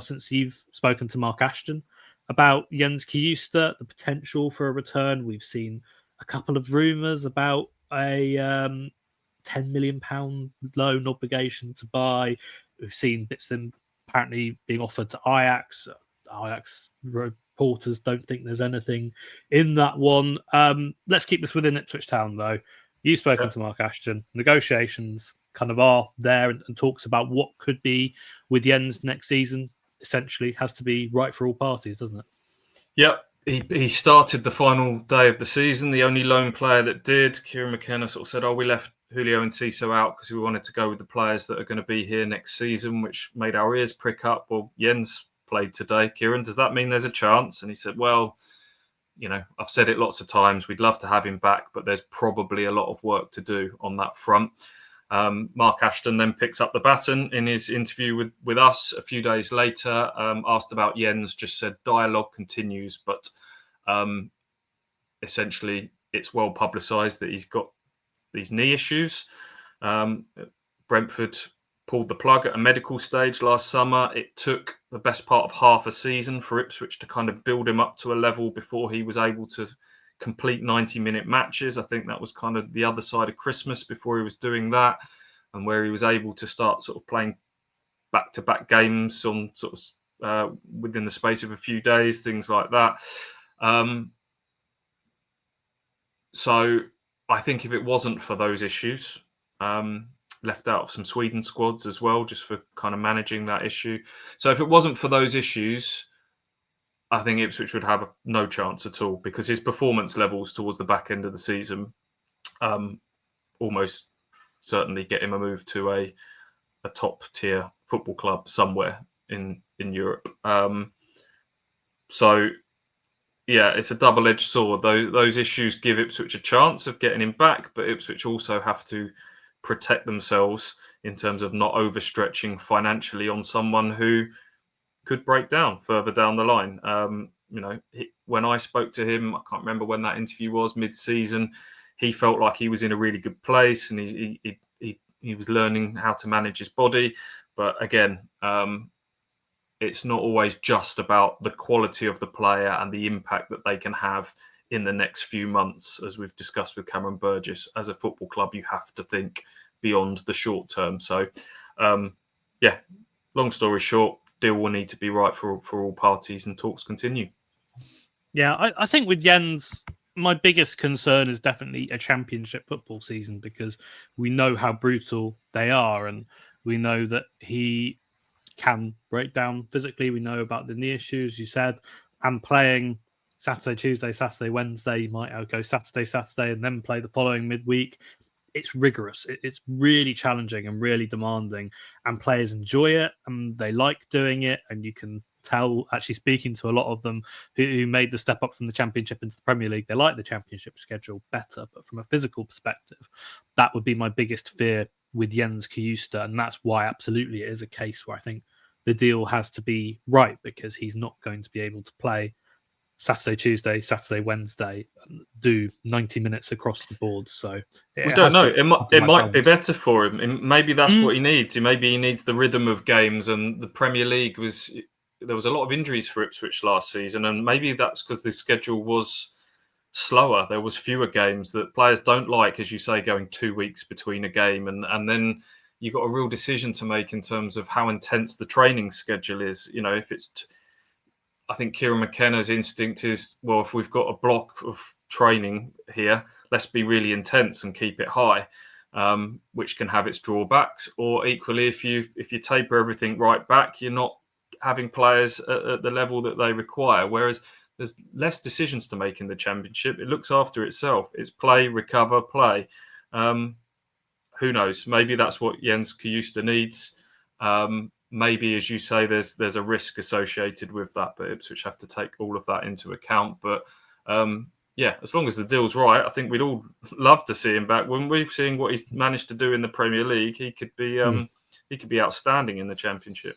since you've spoken to Mark Ashton about Jens Cajuste, the potential for a return. We've seen a couple of rumours about a £10 million loan obligation to buy. We've seen bits of them apparently being offered to Ajax. Ajax reporters don't think there's anything in that one. Let's keep this within Ipswich Town, though. You've spoken to Mark Ashton. Negotiations kind of are there and talks about what could be with Jens next season. Essentially, has to be right for all parties, doesn't it? Yep. He started the final day of the season. The only lone player that did, Kieran McKenna, sort of said, we left Julio and Ciso out because we wanted to go with the players that are going to be here next season, which made our ears prick up. Well, Jens played today. Kieran, does that mean there's a chance? And he said, well, I've said it lots of times. We'd love to have him back, but there's probably a lot of work to do on that front. Mark Ashton then picks up the baton in his interview with us a few days later, asked about Jens, just said dialogue continues, but essentially it's well publicised that he's got these knee issues. Brentford pulled the plug at a medical stage last summer. It took the best part of half a season for Ipswich to kind of build him up to a level before he was able to complete 90-minute matches. I think that was kind of the other side of Christmas before he was doing that, and where he was able to start sort of playing back-to-back games on sort of within the space of a few days, things like that. So I think if it wasn't for those issues, left out of some Sweden squads as well, just for kind of managing that issue. So if it wasn't for those issues, I think Ipswich would have no chance at all, because his performance levels towards the back end of the season almost certainly get him a move to a top tier football club somewhere in Europe. So yeah, it's a double-edged sword. Those issues give Ipswich a chance of getting him back, but Ipswich also have to protect themselves in terms of not overstretching financially on someone who could break down further down the line. When I spoke to him, I can't remember when that interview was, mid-season, he felt like he was in a really good place and he was learning how to manage his body. But again, it's not always just about the quality of the player and the impact that they can have in the next few months. As we've discussed with Cameron Burgess, as a football club, you have to think beyond the short term. So, long story short, deal will need to be right for all parties and talks continue. Yeah, I think with Jens, my biggest concern is definitely a championship football season, because we know how brutal they are and we know that he can break down physically. We know about the knee issues, you said, and playing Saturday, Tuesday, Saturday, Wednesday. You might go Saturday, and then play the following midweek. It's rigorous. It's really challenging and really demanding, and players enjoy it and they like doing it. And you can tell, actually speaking to a lot of them who made the step up from the Championship into the Premier League, they like the Championship schedule better. But from a physical perspective, that would be my biggest fear with Jens Cajuste, and that's why absolutely it is a case where I think the deal has to be right, because he's not going to be able to play Saturday, Tuesday, Saturday, Wednesday, and do 90 minutes across the board. So we don't know. It might be better for him. Maybe that's what he needs. Maybe he needs the rhythm of games, and the Premier League there was a lot of injuries for Ipswich last season, and maybe that's because the schedule was slower. There was fewer games that players don't like, as you say, going 2 weeks between a game, and then you've got a real decision to make in terms of how intense the training schedule is. If it's I think Kieran McKenna's instinct is, well, if we've got a block of training here, let's be really intense and keep it high, which can have its drawbacks. Or equally, if you taper everything right back, you're not having players at the level that they require. Whereas there's less decisions to make in the Championship. It looks after itself. It's play, recover, play. Who knows? Maybe that's what Jens Cajuste needs. Maybe, as you say, there's a risk associated with that, but Ipswich have to take all of that into account. But as long as the deal's right, I think we'd all love to see him back. When we've seen what he's managed to do in the Premier League, he could be outstanding in the Championship.